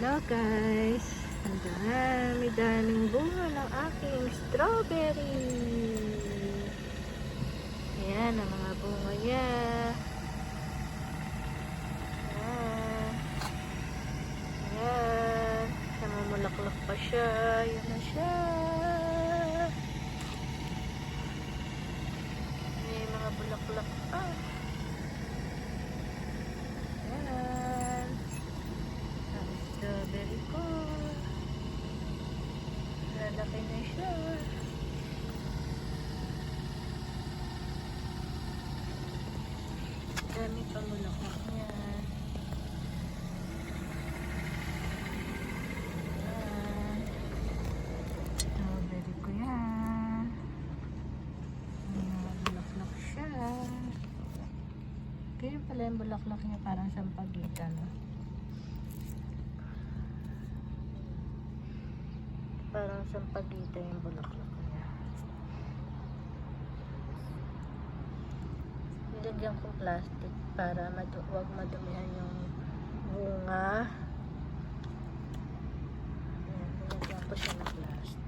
Hello guys, ang daming bunga ng aking strawberry. Ayan ang mga bunga niya. Ayan, namumulaklak pa siya. Ayan na siya. May mga bulaklak pa. Strawberry ko. Lalaki na siya. Dami pang bulaklak niya. Strawberry ko yan. Bulaklak siya. Kaya pala yung bulaklak niya parang sampagitan. Parang sampagita yung bulaklak niya. Nilagyan ko plastic para wag madumihan yung bunga. Ayan, nilagyan ko siya ng plastic.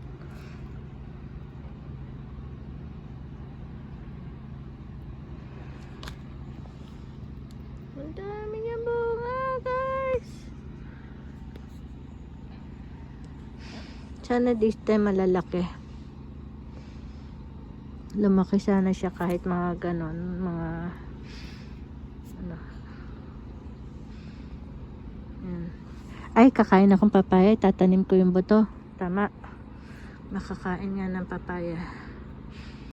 Ang dami niya bunga, guys. Sana this time malalaki. Lumaki sana siya kahit mga ganon, mga ano. Yan. Ay, kakain akong papaya. Tatanim ko yung buto. Tama. Makakain nga ng papaya.